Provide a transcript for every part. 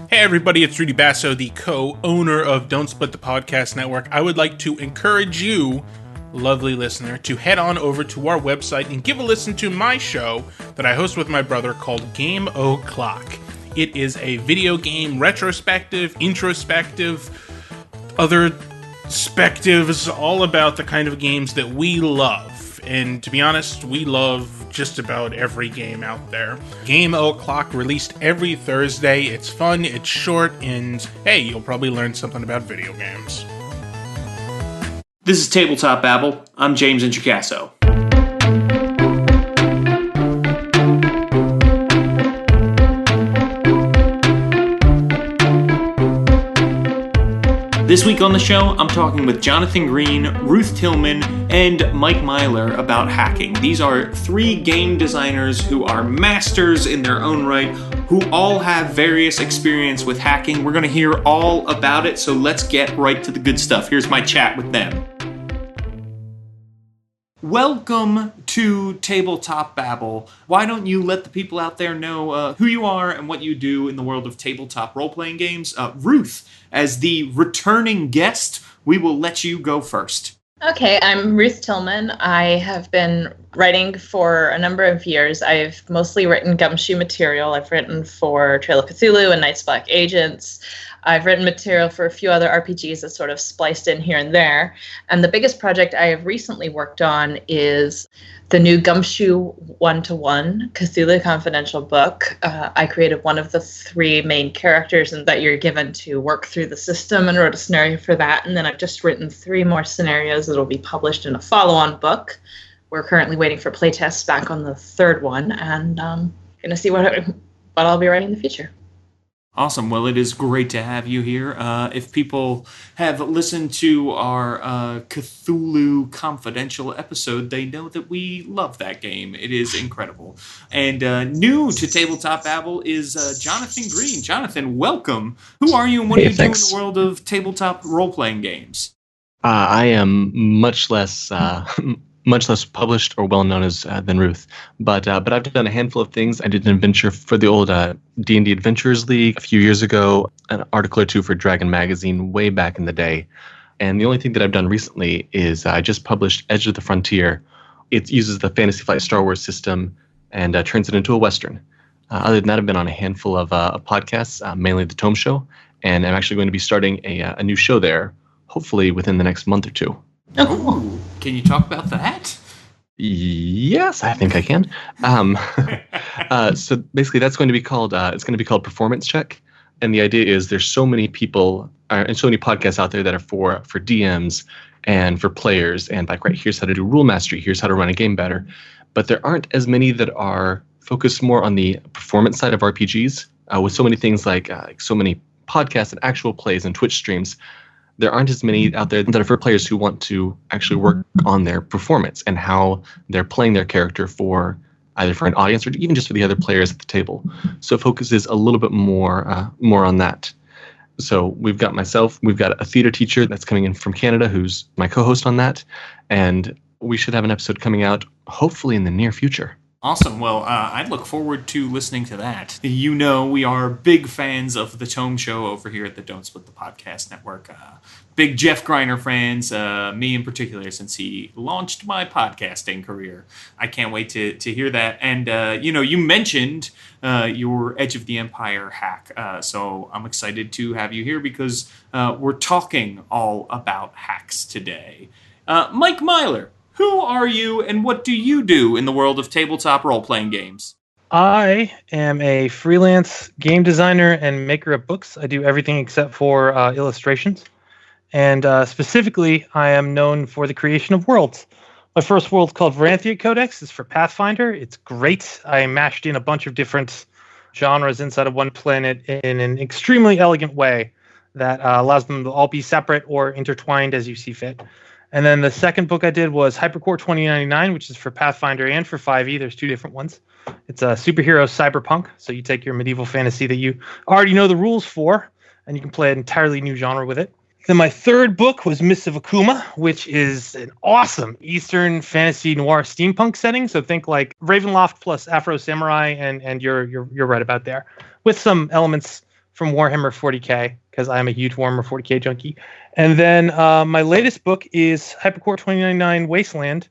Hey everybody, it's Rudy Basso, the co-owner of Don't Split the Podcast Network. I would like to encourage you, lovely listener, to head on over to our website and give a listen to my show that I host with my brother called Game O'Clock. It is a video game retrospective, introspective, other spectives, all about the kind of games that we love. And to be honest, we love just about every game out there. Game O'Clock released every Thursday. It's fun, it's short, and hey, you'll probably learn something about video games. This is Tabletop Babble. I'm James Introcaso. This week on the show, I'm talking with Jonathan Green, Ruth Tillman, and Mike Myler about hacking. These are three game designers who are masters in their own right, who all have various experience with hacking. We're going to hear all about it, so let's get right to the good stuff. Here's my chat with them. Welcome to Tabletop Babble. Why don't you let the people out there know who you are and what you do in the world of tabletop role-playing games? Ruth, as the returning guest, we will let you go first. Okay, I'm Ruth Tillman. I have been writing for a number of years. I've mostly written gumshoe material. I've written for Trail of Cthulhu and Night's Black Agents. I've written material for a few other RPGs that's sort of spliced in here and there. And the biggest project I have recently worked on is the new Gumshoe 1-to-1 Cthulhu Confidential book. I created one of the three main characters and that you're given to work through the system and wrote a scenario for that. And then I've just written three more scenarios that will be published in a follow-on book. We're currently waiting for playtests back on the third one, and going to see what I'll be writing in the future. Awesome. Well, it is great to have you here. If people have listened to our Cthulhu Confidential episode, they know that we love that game. It is incredible. And new to Tabletop Babble is Jonathan Green. Jonathan, welcome. Who are you and what do you do in the world of tabletop role-playing games? I am much less published or well known as than Ruth, but I've done a handful of things. I did an adventure for the old D&D Adventures League a few years ago, an article or two for Dragon Magazine way back in the day, and the only thing that I've done recently is I just published Edge of the Frontier. It uses the Fantasy Flight Star Wars system and turns it into a Western. Other than that, I've been on a handful of podcasts, mainly the Tome Show, and I'm actually going to be starting a new show there, hopefully within the next month or two. Oh, can you talk about that? Yes, I think I can. So basically, that's going to be called Performance Check, and the idea is there's so many people and so many podcasts out there that are for DMs and for players, and like, right, here's how to do rule mastery, here's how to run a game better, but there aren't as many that are focused more on the performance side of RPGs. With so many things like so many podcasts and actual plays and Twitch streams, there aren't as many out there that are for players who want to actually work on their performance and how they're playing their character for either for an audience or even just for the other players at the table. So it focuses a little bit more on that. So we've got myself, we've got a theater teacher that's coming in from Canada who's my co-host on that, and we should have an episode coming out hopefully in the near future. Awesome. Well, I look forward to listening to that. You know, we are big fans of the Tome Show over here at the Don't Split the Podcast Network. Big Jeff Greiner fans, me in particular, since he launched my podcasting career. I can't wait to hear that. And, you mentioned your Edge of the Empire hack. So I'm excited to have you here because we're talking all about hacks today. Mike Myler. Who are you and what do you do in the world of tabletop role-playing games? I am a freelance game designer and maker of books. I do everything except for illustrations. And specifically, I am known for the creation of worlds. My first world's called Varanthia Codex. It's for Pathfinder. It's great. I mashed in a bunch of different genres inside of one planet in an extremely elegant way that allows them to all be separate or intertwined as you see fit. And then the second book I did was Hypercore 2099, which is for Pathfinder and for 5e. There's two different ones. It's a superhero cyberpunk. So you take your medieval fantasy that you already know the rules for, and you can play an entirely new genre with it. Then my third book was Mists of Akuma, which is an awesome Eastern fantasy noir steampunk setting. So think like Ravenloft plus Afro Samurai, and you're right about there, with some elements from Warhammer 40k, because I'm a huge Warhammer 40k junkie. And then my latest book is Hypercore 2099 Wasteland,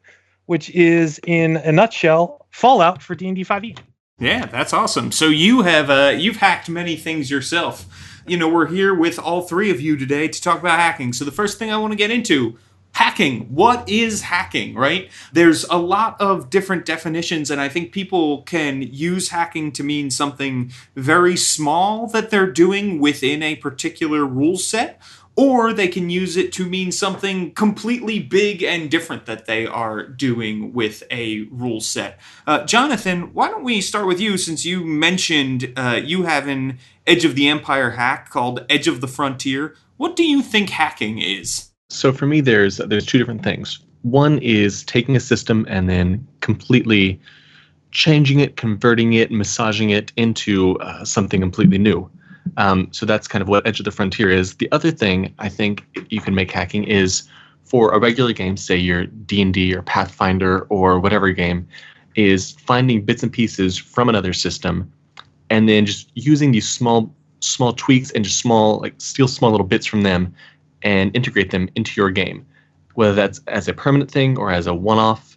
which is, in a nutshell, Fallout for D&D 5e. Yeah, that's awesome. So you have you've hacked many things yourself. You know, we're here with all three of you today to talk about hacking. So the first thing I want to get into, hacking. What is hacking, right? There's a lot of different definitions, and I think people can use hacking to mean something very small that they're doing within a particular rule set, or they can use it to mean something completely big and different that they are doing with a rule set. Jonathan, why don't we start with you, since you mentioned you have an Edge of the Empire hack called Edge of the Frontier. What do you think hacking is? So for me, there's two different things. One is taking a system and then completely changing it, converting it, massaging it into something completely new. So that's kind of what Edge of the Frontier is. The other thing I think you can make hacking is for a regular game, say your D&D or Pathfinder or whatever game, is finding bits and pieces from another system and then just using these small tweaks and just steal small little bits from them and integrate them into your game, whether that's as a permanent thing or as a one-off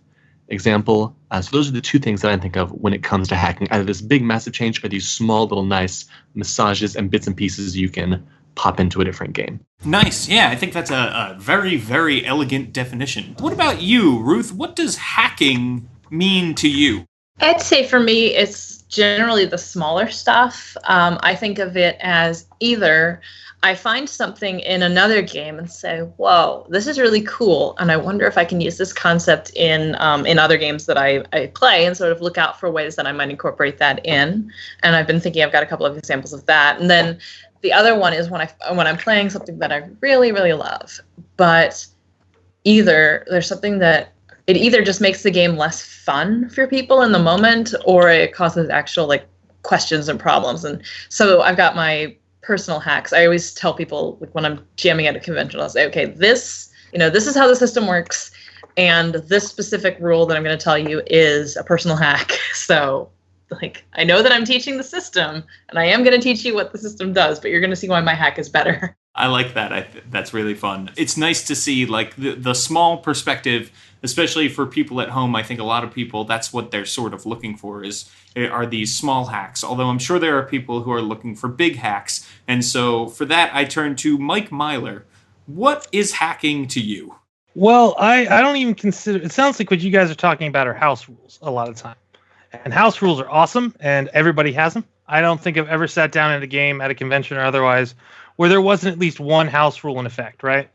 example. So those are the two things that I think of when it comes to hacking, either this big massive change or these small little nice massages and bits and pieces you can pop into a different game. Nice. Yeah, I think that's a very, very elegant definition. What about you, Ruth? What does hacking mean to you? I'd say for me, it's generally the smaller stuff. I think of it as either I find something in another game and say, whoa, this is really cool, and I wonder if I can use this concept in other games that I play, and sort of look out for ways that I might incorporate that in. And I've been thinking, I've got a couple of examples of that. And then the other one is when I'm playing something that I really, really love, but either there's something that it either just makes the game less fun for people in the moment, or it causes actual questions and problems. And so I've got my personal hacks. I always tell people, when I'm jamming at a convention, I'll say, okay, this is how the system works, and this specific rule that I'm going to tell you is a personal hack. So I know that I'm teaching the system, and I am going to teach you what the system does, but you're going to see why my hack is better. I like that. That's really fun. It's nice to see the small perspective, especially for people at home. I think a lot of people, that's what they're sort of looking for, are these small hacks. Although I'm sure there are people who are looking for big hacks. And so for that, I turn to Mike Myler. What is hacking to you? Well, I don't even consider, it sounds like what you guys are talking about are house rules a lot of time. And house rules are awesome, and everybody has them. I don't think I've ever sat down in a game at a convention or otherwise where there wasn't at least one house rule in effect, right?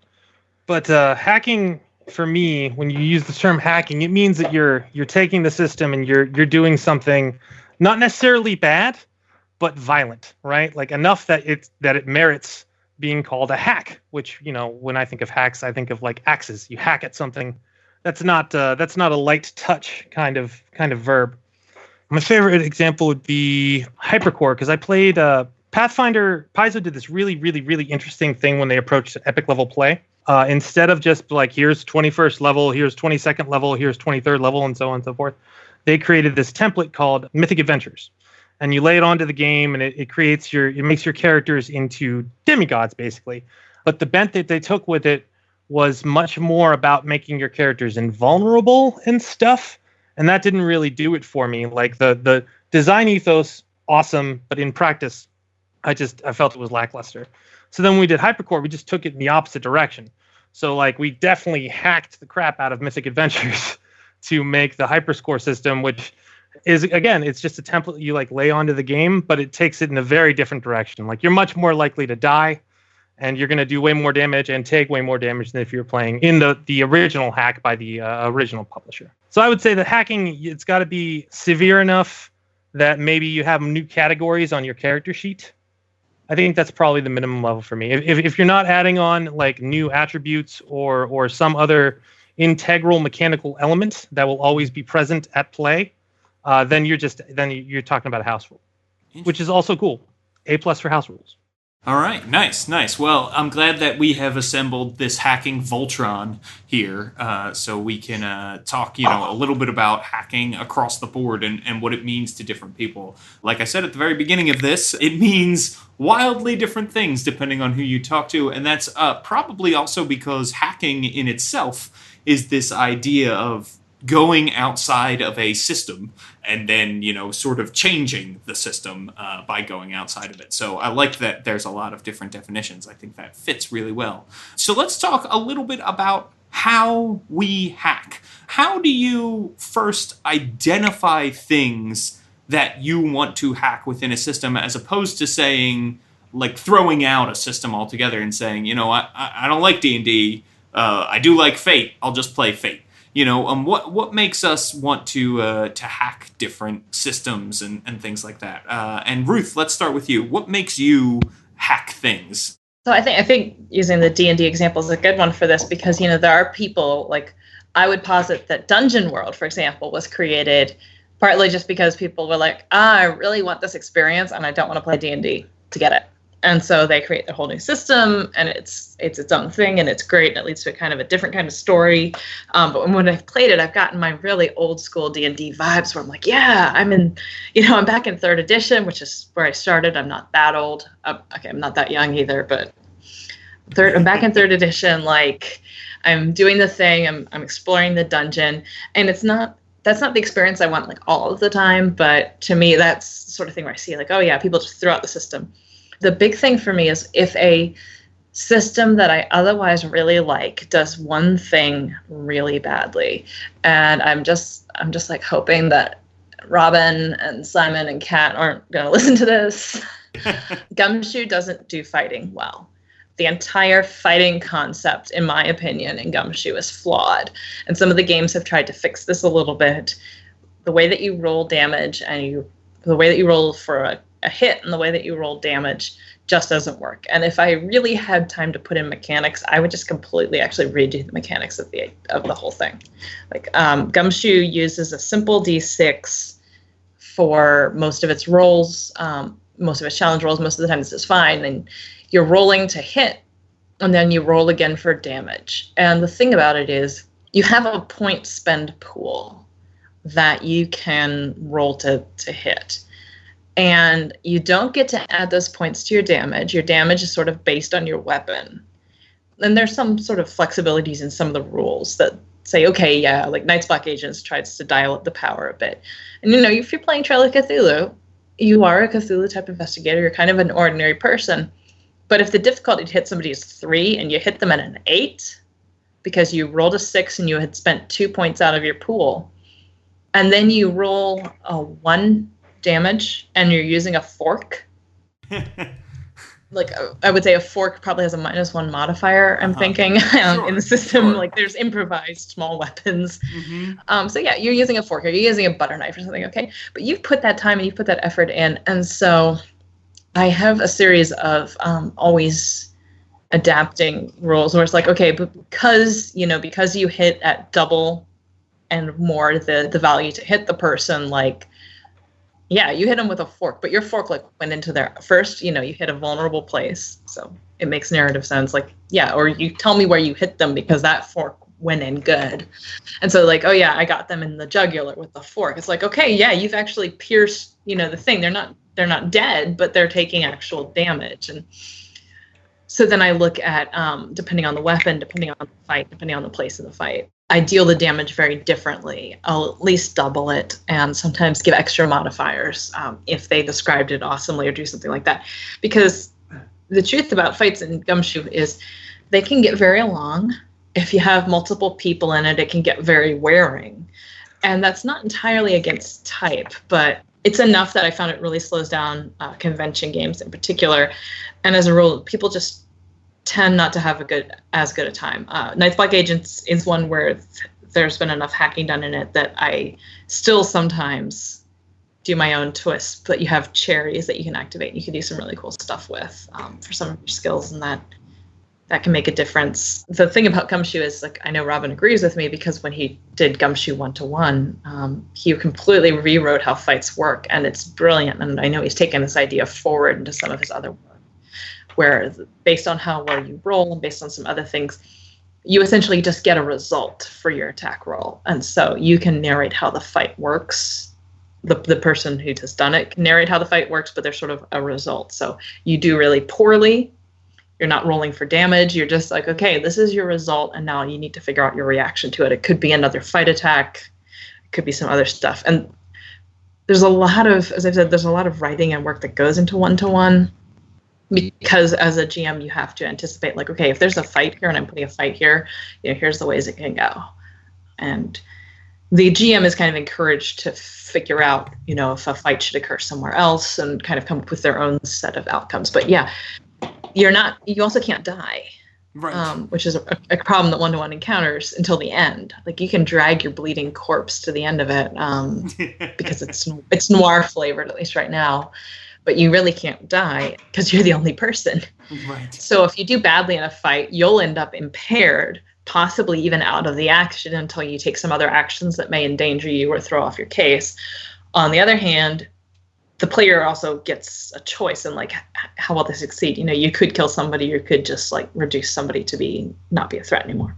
But hacking, for me, when you use the term hacking, it means that you're taking the system and you're doing something not necessarily bad, but violent, right? Enough that it merits being called a hack. Which, when I think of hacks, I think of axes. You hack at something. That's not a light touch kind of verb. My favorite example would be Hypercore, because I played Pathfinder. Paizo did this really, really, really interesting thing when they approached epic level play. Instead of just here's 21st level, here's 22nd level, here's 23rd level, and so on and so forth, they created this template called Mythic Adventures. And you lay it onto the game, and it makes your characters into demigods, basically. But the bent that they took with it was much more about making your characters invulnerable and stuff. And that didn't really do it for me. The design ethos, awesome, but in practice, I felt it was lackluster. So then when we did Hypercore, we just took it in the opposite direction. So we definitely hacked the crap out of Mythic Adventures to make the Hyperscore system, which is, again, it's just a template you lay onto the game, but it takes it in a very different direction. You're much more likely to die, and you're going to do way more damage and take way more damage than if you're playing in the original hack by the original publisher. So I would say that hacking, it's got to be severe enough that maybe you have new categories on your character sheet. I think that's probably the minimum level for me. If you're not adding on new attributes or some other integral mechanical element that will always be present at play, then you're talking about a house rule, which is also cool. A+ for house rules. All right, nice. Well, I'm glad that we have assembled this hacking Voltron here, so we can talk, a little bit about hacking across the board and what it means to different people. Like I said at the very beginning of this, it means wildly different things depending on who you talk to, and that's probably also because hacking in itself is this idea of going outside of a system and then, sort of changing the system by going outside of it. So I like that there's a lot of different definitions. I think that fits really well. So let's talk a little bit about how we hack. How do you first identify things that you want to hack within a system, as opposed to saying, like, throwing out a system altogether and saying, I don't like D&D. I do like Fate. I'll just play Fate. What makes us want to hack different systems and things like that? And Ruth, let's start with you. What makes you hack things? So I think using the D&D example is a good one for this, because there are people, like, I would posit that Dungeon World, for example, was created partly just because people were like, I really want this experience and I don't want to play D&D to get it. And so they create a whole new system, and it's its own thing, and it's great, and it leads to a kind of a different kind of story. But when I've played it, I've gotten my really old school D&D vibes where I'm like, yeah, I'm back in 3rd edition, which is where I started. I'm not that old. Okay, I'm not that young either, but I'm back in 3rd edition. Like, I'm doing the thing. I'm exploring the dungeon, and that's not the experience I want, like, all of the time. But to me, that's the sort of thing where I see, like, oh yeah, people just throw out the system. The big thing for me is if a system that I otherwise really like does one thing really badly, and I'm just like hoping that Robin and Simon and Kat aren't going to listen to this. Gumshoe doesn't do fighting well. The entire fighting concept, in my opinion, in Gumshoe is flawed. And some of the games have tried to fix this a little bit. The way that you roll damage and the way that you roll for a hit and the way that you roll damage just doesn't work. And if I really had time to put in mechanics, I would just completely actually redo the mechanics of the whole thing. Like, Gumshoe uses a simple D6 for most of its rolls, most of its challenge rolls. Most of the time this is fine, and you're rolling to hit, and then you roll again for damage. And the thing about it is you have a point spend pool that you can roll to hit. And you don't get to add those points to your damage. Your damage is sort of based on your weapon. And there's some sort of flexibilities in some of the rules that say, okay, yeah, like Night's Black Agents tries to dial up the power a bit. And, if you're playing Trail of Cthulhu, you are a Cthulhu-type investigator. You're kind of an ordinary person. But if the difficulty to hit somebody is 3 and you hit them at an 8 because you rolled a 6 and you had spent 2 points out of your pool, and then you roll a 1 damage and you're using a fork, like, I would say a fork probably has a -1 modifier, I'm thinking, in the system. Sure. Like, there's improvised small weapons. Mm-hmm. So yeah, you're using a fork, or you're using a butter knife or something, okay? But you've put that time and you've put that effort in. And so I have a series of always adapting rules where it's like, okay, but because you hit at double and more the value to hit the person, like, yeah, you hit them with a fork, but your fork, like, went into their first, you hit a vulnerable place. So it makes narrative sense. Like, yeah, or you tell me where you hit them because that fork went in good. And so, like, oh yeah, I got them in the jugular with the fork. It's like, okay, yeah, you've actually pierced, the thing. They're not dead, but they're taking actual damage. And so then I look at, depending on the weapon, depending on the fight, depending on the place of the fight, I deal the damage very differently. I'll at least double it and sometimes give extra modifiers if they described it awesomely or do something like that. Because the truth about fights in Gumshoe is they can get very long. If you have multiple people in it, it can get very wearing. And that's not entirely against type, but it's enough that I found it really slows down convention games in particular. And as a rule, people just tend not to have as good a time. Night's Black Agents is one where there's been enough hacking done in it that I still sometimes do my own twists, but you have cherries that you can activate. You can do some really cool stuff with for some of your skills, and that can make a difference. The thing about Gumshoe is, like, I know Robin agrees with me, because when he did Gumshoe 1-to-1, he completely rewrote how fights work, and it's brilliant. And I know he's taken this idea forward into some of his other work. where based on how well you roll and based on some other things, you essentially just get a result for your attack roll. And so you can narrate how the fight works. The person who has done it can narrate how the fight works, but there's sort of a result. So you do really poorly. You're not rolling for damage. You're just like, okay, this is your result, and now you need to figure out your reaction to it. It could be another fight attack. It could be some other stuff. And there's a lot of, as I've said, there's a lot of writing and work that goes into one-to-one, because as a GM, you have to anticipate, like, okay, if there's a fight here and I'm putting a fight here, here's the ways it can go. And the GM is kind of encouraged to figure out, if a fight should occur somewhere else and kind of come up with their own set of outcomes. But yeah, you also can't die, right? Which is a problem that one-to-one encounters until the end. Like, you can drag your bleeding corpse to the end of it because it's noir flavored, at least right now. But you really can't die because you're the only person. Right. So if you do badly in a fight, you'll end up impaired, possibly even out of the action until you take some other actions that may endanger you or throw off your case. On the other hand, the player also gets a choice in, like, how will they succeed. You could kill somebody, you could just, like, reduce somebody to not be a threat anymore.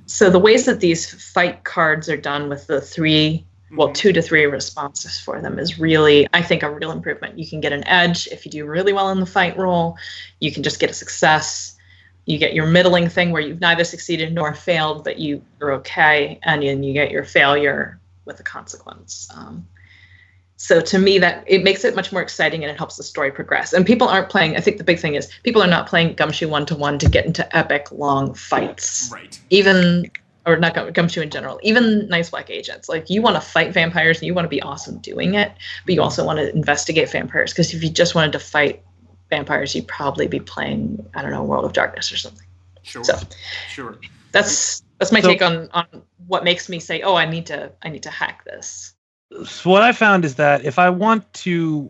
So the ways that these fight cards are done with the 2 to 3 responses for them is really, I think, a real improvement. You can get an edge if you do really well in the fight roll. You can just get a success. You get your middling thing where you've neither succeeded nor failed, but you're okay, and then you get your failure with a consequence. So to me, that it makes it much more exciting, and it helps the story progress. And people aren't playing, I think the big thing is, people are not playing Gumshoe 1-to-1 to get into epic long fights. Right. Or not Gumshoe in general, even Nice Black Agents. Like, you want to fight vampires and you want to be awesome doing it, but you also want to investigate vampires, because if you just wanted to fight vampires, you'd probably be playing, I don't know, World of Darkness or something. Sure. So sure. That's my take on what makes me say, oh, I need to hack this. So what I found is that if I want to,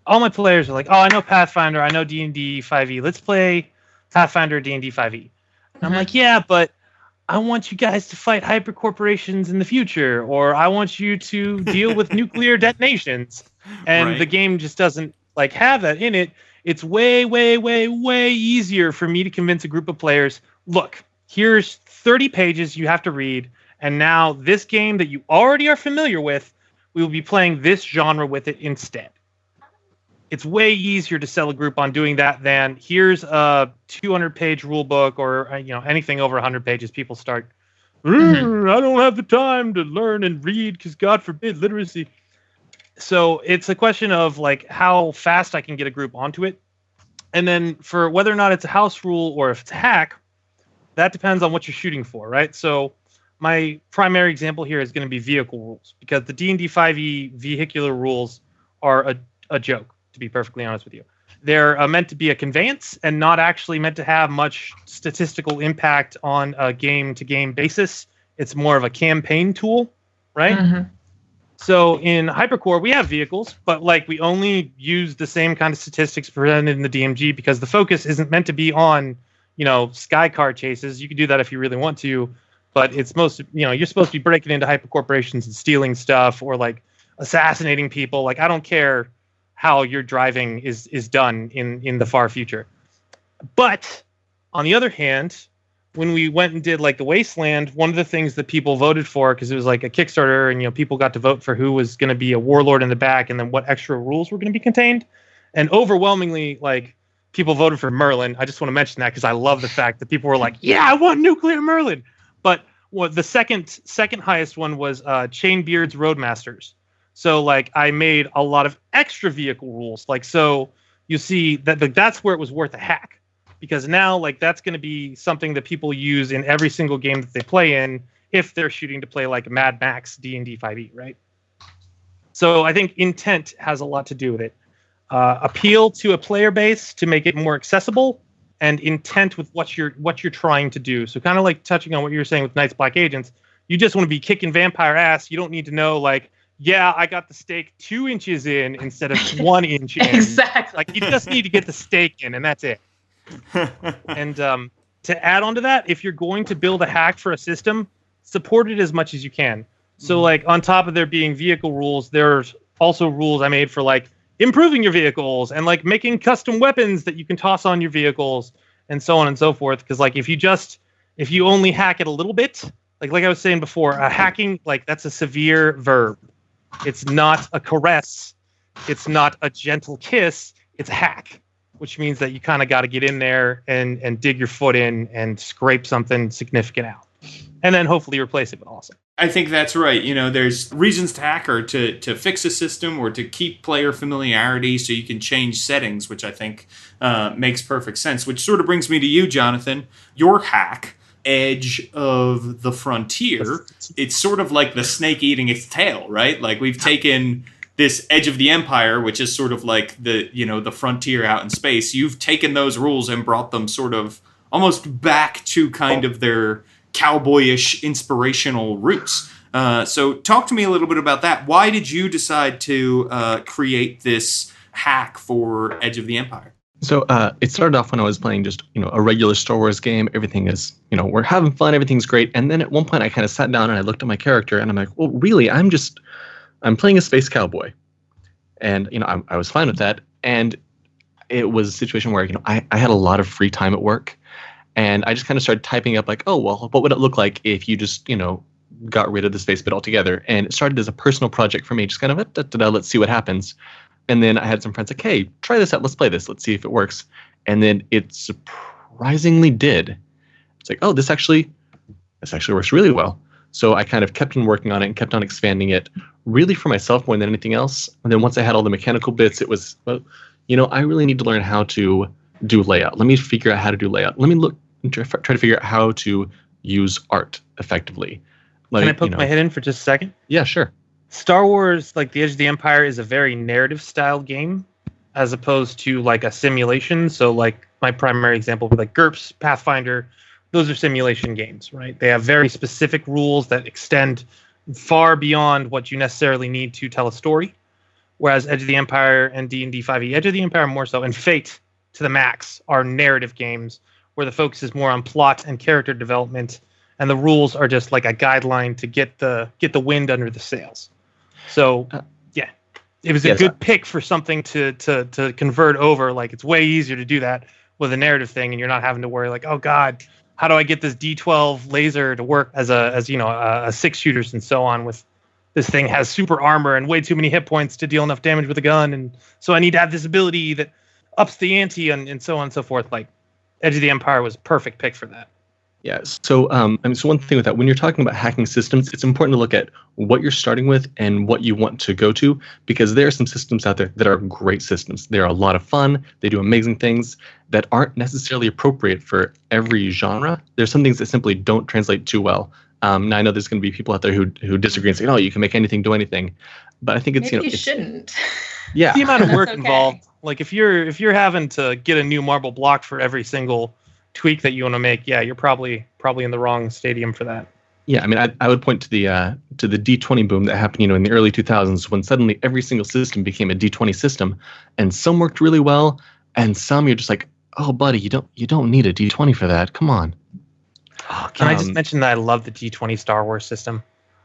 all my players are like, oh, I know Pathfinder, I know D&D 5e. Let's play Pathfinder D&D 5e. And I'm like, yeah, but I want you guys to fight hypercorporations in the future, or I want you to deal with nuclear detonations. And Right. The game just doesn't like have that in it. It's way, way, way, way easier for me to convince a group of players, look, here's 30 pages you have to read, and now this game that you already are familiar with, we will be playing this genre with it instead. It's way easier to sell a group on doing that than here's a 200-page rule book, or anything over 100 pages. People start, I don't have the time to learn and read because God forbid literacy. So it's a question of, like, how fast I can get a group onto it. And then for whether or not it's a house rule or if it's a hack, that depends on what you're shooting for, right? So my primary example here is going to be vehicle rules, because the D&D 5e vehicular rules are a joke, to be perfectly honest with you. They're meant to be a conveyance and not actually meant to have much statistical impact on a game-to-game basis. It's more of a campaign tool, right? Mm-hmm. So in Hypercore, we have vehicles, but we only use the same kind of statistics presented in the DMG, because the focus isn't meant to be on, sky car chases. You can do that if you really want to, but it's you're supposed to be breaking into hypercorporations and stealing stuff, or assassinating people. I don't care how your driving is done in the far future. But on the other hand, when we went and did the Wasteland, one of the things that people voted for, because it was a Kickstarter, and people got to vote for who was going to be a warlord in the back, and then what extra rules were going to be contained. And overwhelmingly, people voted for Merlin. I just want to mention that because I love the fact that people were like, yeah, I want nuclear Merlin. But the second highest one was Chainbeard's Roadmasters. So I made a lot of extra vehicle rules. So you see that's where it was worth a hack, because now that's going to be something that people use in every single game that they play in, if they're shooting to play Mad Max D&D 5e, right? So I think intent has a lot to do with it. Appeal to a player base to make it more accessible, and intent with what you're trying to do. So kind of touching on what you were saying with Knights Black Agents, you just want to be kicking vampire ass. You don't need to know yeah, I got the stake 2 inches in instead of 1 inch in. Exactly. You just need to get the stake in, and that's it. And to add on to that, if you're going to build a hack for a system, support it as much as you can. So on top of there being vehicle rules, there's also rules I made for improving your vehicles and like making custom weapons that you can toss on your vehicles and so on and so forth. Because like if you only hack it a little bit, like I was saying before, hacking, like that's a severe verb. It's not a caress. It's not a gentle kiss. It's a hack, which means that you kind of got to get in there and dig your foot in and scrape something significant out. And then hopefully replace it with awesome. I think that's right. There's reasons to hack or to fix a system or to keep player familiarity so you can change settings, which I think makes perfect sense. Which sort of brings me to you, Jonathan. Your hack, Edge of the Frontier, it's sort of like the snake eating its tail, right? Like we've taken this Edge of the Empire, which is sort of like the frontier out in space. You've taken those rules and brought them sort of almost back to kind of their cowboyish inspirational roots. So talk to me a little bit about that. Why did you decide to create this hack for Edge of the Empire? So it started off when I was playing just, a regular Star Wars game. Everything is, we're having fun. Everything's great. And then at one point I kind of sat down and I looked at my character and I'm like, well, really, I'm playing a space cowboy. And, I was fine with that. And it was a situation where, I had a lot of free time at work. And I just kind of started typing up like, oh, well, what would it look like if you just, got rid of the space bit altogether? And it started as a personal project for me, just kind of, let's see what happens. And then I had some friends like, hey, try this out. Let's play this. Let's see if it works. And then it surprisingly did. It's like, oh, this actually works really well. So I kind of kept on working on it and kept on expanding it really for myself more than anything else. And then once I had all the mechanical bits, it was, well, I really need to learn how to do layout. Let me figure out how to do layout. Let me try to figure out how to use art effectively. Like, can I poke my head in for just a second? Yeah, sure. Star Wars, like The Edge of the Empire, is a very narrative style game as opposed to like a simulation. So like my primary example would be like GURPS, Pathfinder. Those are simulation games, right? They have very specific rules that extend far beyond what you necessarily need to tell a story. Whereas Edge of the Empire and D&D 5e, Edge of the Empire more so, and Fate to the max are narrative games where the focus is more on plot and character development, and the rules are just like a guideline to get the wind under the sails. So, yeah, it was a good pick for something to convert over. Like, it's way easier to do that with a narrative thing, and you're not having to worry like, oh God, how do I get this D12 laser to work as a 6-shooters and so on? With this thing has super armor and way too many hit points to deal enough damage with a gun, and so I need to have this ability that ups the ante and so on and so forth. Like, Edge of the Empire was a perfect pick for that. Yeah. So, so one thing with that, when you're talking about hacking systems, it's important to look at what you're starting with and what you want to go to, because there are some systems out there that are great systems. They're a lot of fun. They do amazing things that aren't necessarily appropriate for every genre. There's some things that simply don't translate too well. Now I know there's going to be people out there who disagree and say, "Oh, you can make anything do anything," but I think it's Maybe you shouldn't. Yeah, the amount of work okay. involved. Like if you're having to get a new marble block for every single tweak that you want to make, yeah, you're probably in the wrong stadium for that. Yeah, I mean, I would point to the D20 boom that happened, in the early 2000s, when suddenly every single system became a D20 system, and some worked really well, and some you're just like, oh, buddy, you don't need a D20 for that. Come on. Can I just mention that I love the D20 Star Wars system?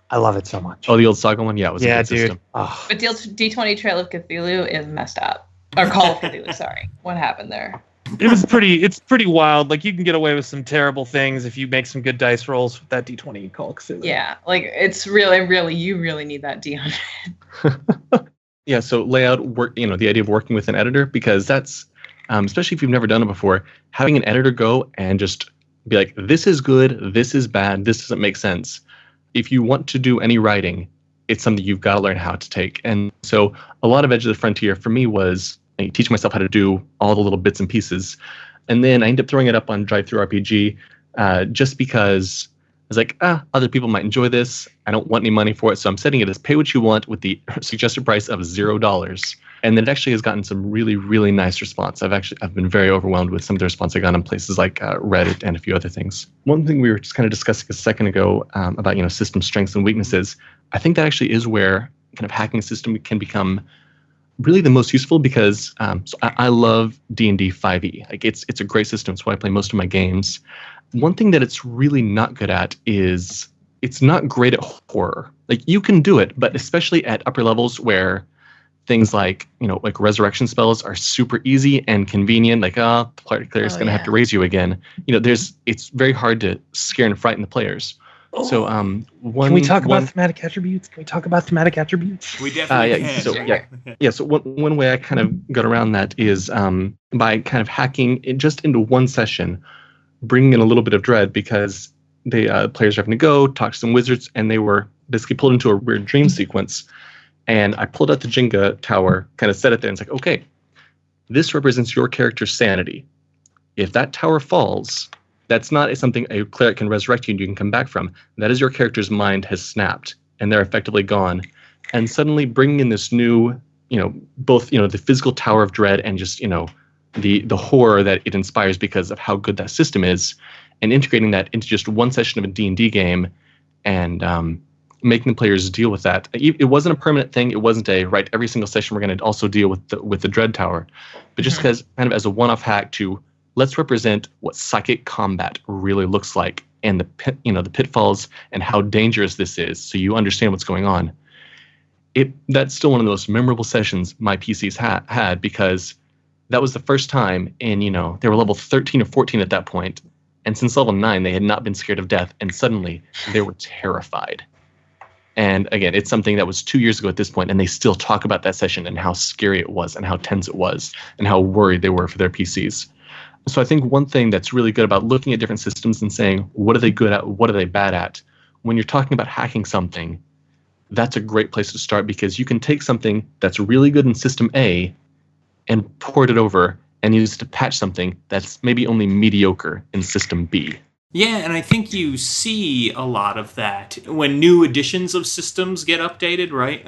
I love it so much. Oh, the old Saga one, yeah, it was a good dude. system. Oh. But D20 Trail of Cthulhu is messed up. Or Call of Cthulhu, sorry. What happened there? It's pretty wild. Like, you can get away with some terrible things if you make some good dice rolls with that D20 Call of Cthulhu. Yeah, like, it's really, you really need that D100. Yeah, so layout work, the idea of working with an editor, because that's, especially if you've never done it before, having an editor go and just be like, this is good, this is bad, this doesn't make sense. If you want to do any writing, it's something you've got to learn how to take. And so a lot of Edge of the Frontier for me was teach myself how to do all the little bits and pieces. And then I ended up throwing it up on Drive-Thru-RPG just because I was like, other people might enjoy this. I don't want any money for it. So I'm setting it as pay what you want with the suggested price of $0. And then it actually has gotten some really, really nice response. I've been very overwhelmed with some of the response I got on places like Reddit and a few other things. One thing we were just kind of discussing a second ago about system strengths and weaknesses, I think that actually is where kind of hacking system can become really the most useful, because so I love D&D 5e. Like it's a great system. It's why I play most of my games. One thing that it's really not good at is it's not great at horror. Like, you can do it, but especially at upper levels where things like, like resurrection spells are super easy and convenient. Like, the player is going to have to raise you again. It's very hard to scare and frighten the players. So, can we talk about thematic attributes? We definitely can. So one way I kind of got around that is by kind of hacking it just into one session, bringing in a little bit of dread, because the players are having to go talk to some wizards, and they were basically pulled into a weird dream sequence. And I pulled out the Jenga tower, kind of set it there, and it's like, okay, this represents your character's sanity. If that tower falls, that's not something a cleric can resurrect you and you can come back from. That is your character's mind has snapped, and they're effectively gone. And suddenly bringing in this new, both, the physical tower of dread and just, the horror that it inspires because of how good that system is, and integrating that into just one session of a D&D game, and making the players deal with that. It wasn't a permanent thing. It wasn't every single session we're going to also deal with the dread tower, but just because kind of as a one-off hack to let's represent what psychic combat really looks like, and the pitfalls and how dangerous this is, so you understand what's going on. That's still one of the most memorable sessions my PCs had, because that was the first time, and they were level 13 or 14 at that point, and since level 9 they had not been scared of death, and suddenly they were terrified. And again, it's something that was 2 years ago at this point, and they still talk about that session and how scary it was and how tense it was and how worried they were for their PCs. So I think one thing that's really good about looking at different systems and saying, what are they good at? What are they bad at? When you're talking about hacking something, that's a great place to start, because you can take something that's really good in system A and port it over and use it to patch something that's maybe only mediocre in system B. Yeah, and I think you see a lot of that when new editions of systems get updated, right?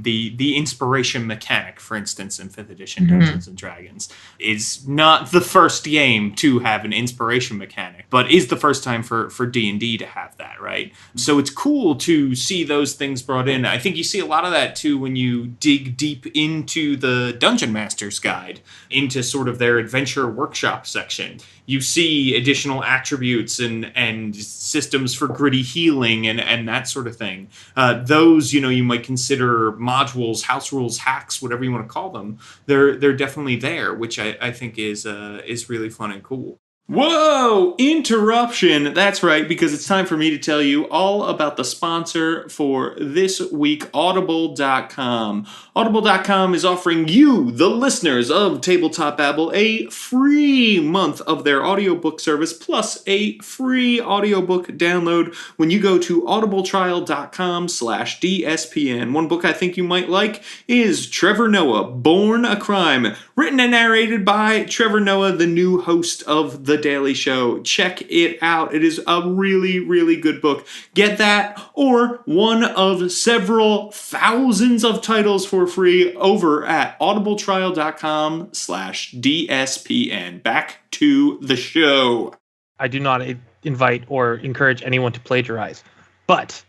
The inspiration mechanic, for instance, in 5th edition Dungeons & Dragons, is not the first game to have an inspiration mechanic, but is the first time for D&D to have that, right? So it's cool to see those things brought in. I think you see a lot of that, too, when you dig deep into the Dungeon Master's Guide, into sort of their adventure workshop section. You see additional attributes and systems for gritty healing and that sort of thing. Those, you might consider modules, house rules, hacks, whatever you want to call them. They're definitely there, which I think is really fun and cool. Whoa! Interruption! That's right, because it's time for me to tell you all about the sponsor for this week, Audible.com. Audible.com is offering you, the listeners of Tabletop Babble, a free month of their audiobook service, plus a free audiobook download when you go to audibletrial.com/DSPN. One book I think you might like is Trevor Noah, Born a Crime, written and narrated by Trevor Noah, the new host of The Daily Show. Check it out. It is a really, really good book. Get that or one of several thousands of titles for free over at audibletrial.com/DSPN. Back to the show. I do not invite or encourage anyone to plagiarize, but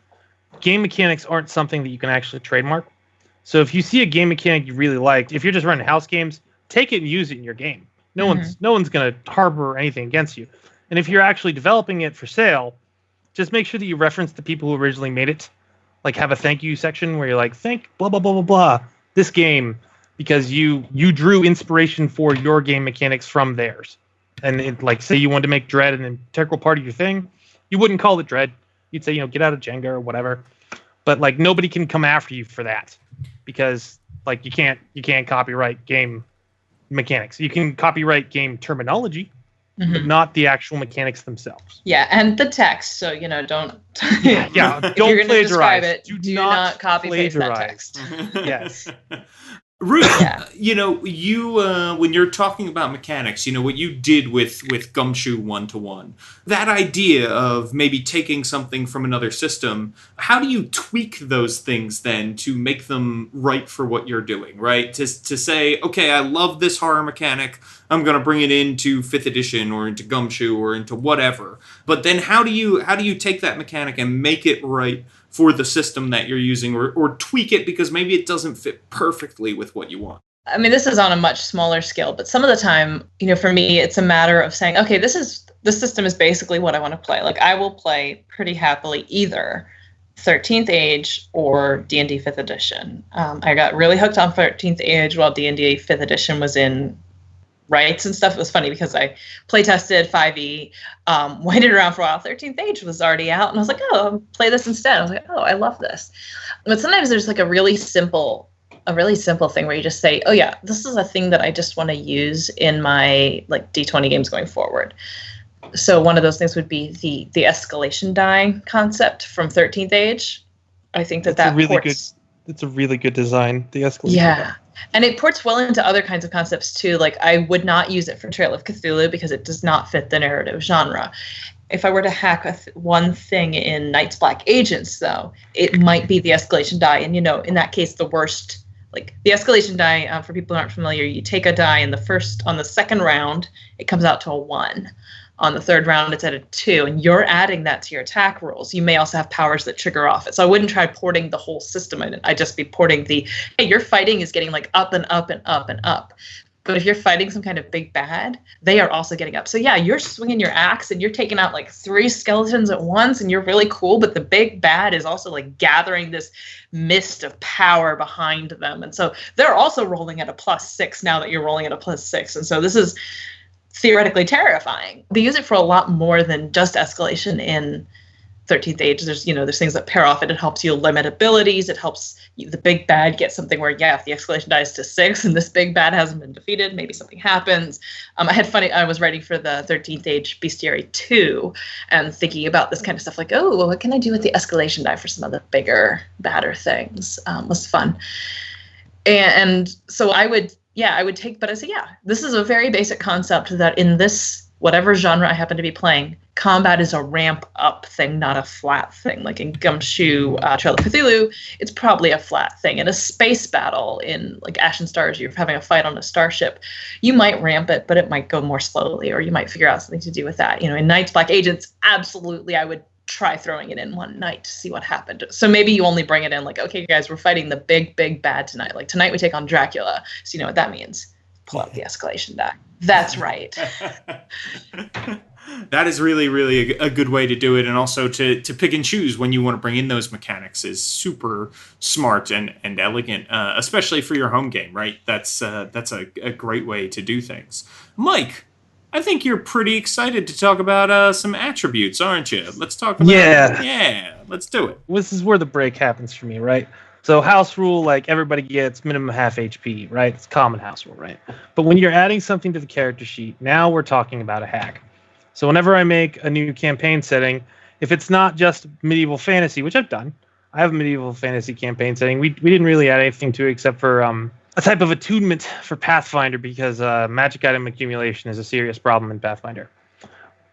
game mechanics aren't something that you can actually trademark. So if you see a game mechanic you really liked, if you're just running house games, take it and use it in your game. No one's going to harbor anything against you. And if you're actually developing it for sale, just make sure that you reference the people who originally made it. Like, have a thank you section where you're like, thank blah, blah, blah, blah, blah, this game, because you drew inspiration for your game mechanics from theirs. And it, like, say you wanted to make Dread an integral part of your thing, you wouldn't call it Dread. You'd say, get out of Jenga or whatever. But, like, nobody can come after you for that, because, like, you can't copyright game mechanics. You can copyright game terminology, but not the actual mechanics themselves. Yeah, and the text. So don't. Don't you're plagiarize. It, do not copy paste that text. Yes. Ruth, you when you're talking about mechanics, what you did with Gumshoe 1-to-1, that idea of maybe taking something from another system, how do you tweak those things then to make them right for what you're doing, right? To say, okay, I love this horror mechanic, I'm going to bring it into 5th edition or into Gumshoe or into whatever. But then how do you take that mechanic and make it right for the system that you're using, or tweak it because maybe it doesn't fit perfectly with what you want? I mean, this is on a much smaller scale, but some of the time, for me, it's a matter of saying, okay, the system is basically what I want to play. Like, I will play pretty happily either 13th Age or D&D 5th edition. I got really hooked on 13th Age while D&D 5th edition was in rights and stuff. It was funny because I play tested 5e, waited around for a while. 13th Age was already out, and I was like, oh, I'll play this instead. I was like, oh, I love this. But sometimes there's like a really simple thing where you just say, oh yeah, this is a thing that I just want to use in my like D20 games going forward. So one of those things would be the escalation die concept from 13th Age. I think that it's a really good design, the escalation die. And it ports well into other kinds of concepts too. Like I would not use it for Trail of Cthulhu because it does not fit the narrative genre. If I were to hack one thing in Night's Black Agents, though, it might be the escalation die. And, in that case, the worst, like the escalation die, for people who aren't familiar, you take a die on the second round, it comes out to a 1. On the third round, it's at a 2, and you're adding that to your attack rolls. You may also have powers that trigger off it. So I wouldn't try porting the whole system. I'd just be porting hey, your fighting is getting like up and up and up and up. But if you're fighting some kind of big bad, they are also getting up. So yeah, you're swinging your axe and you're taking out like 3 skeletons at once and you're really cool. But the big bad is also like gathering this mist of power behind them. And so they're also rolling at a +6 now that you're rolling at a +6. And so this is theoretically terrifying. They use it for a lot more than just escalation in 13th Age. There's things that pair off it. It helps you limit abilities. It helps the big bad get something where, if the escalation dies to 6 and this big bad hasn't been defeated, maybe something happens. I was writing for the 13th Age Bestiary 2 and thinking about this kind of stuff like, oh, what can I do with the escalation die for some of the bigger, badder things? Was fun. And so I would take, but I say, this is a very basic concept that in this, whatever genre I happen to be playing, combat is a ramp up thing, not a flat thing. Like in Gumshoe, Trail of Cthulhu, it's probably a flat thing. In a space battle, in like Ashen Stars, you're having a fight on a starship, you might ramp it, but it might go more slowly, or you might figure out something to do with that. In Night's Black Agents, absolutely, I would try throwing it in one night to see what happened. So maybe you only bring it in like, okay, guys, we're fighting the big, big bad tonight. Like tonight we take on Dracula. So you know what that means. Pull out the escalation die. That's right. That is really, really a good way to do it. And also to pick and choose when you want to bring in those mechanics is super smart and elegant, especially for your home game, right? That's a great way to do things. Mike, I think you're pretty excited to talk about some attributes, aren't you? Let's talk about Yeah, let's do it. This is where the break happens for me, right? So house rule, like everybody gets minimum half HP, right? It's common house rule, right? But when you're adding something to the character sheet, now we're talking about a hack. So whenever I make a new campaign setting, if it's not just medieval fantasy, which I've done, I have a medieval fantasy campaign setting. We didn't really add anything to it except for a type of attunement for Pathfinder because magic item accumulation is a serious problem in Pathfinder.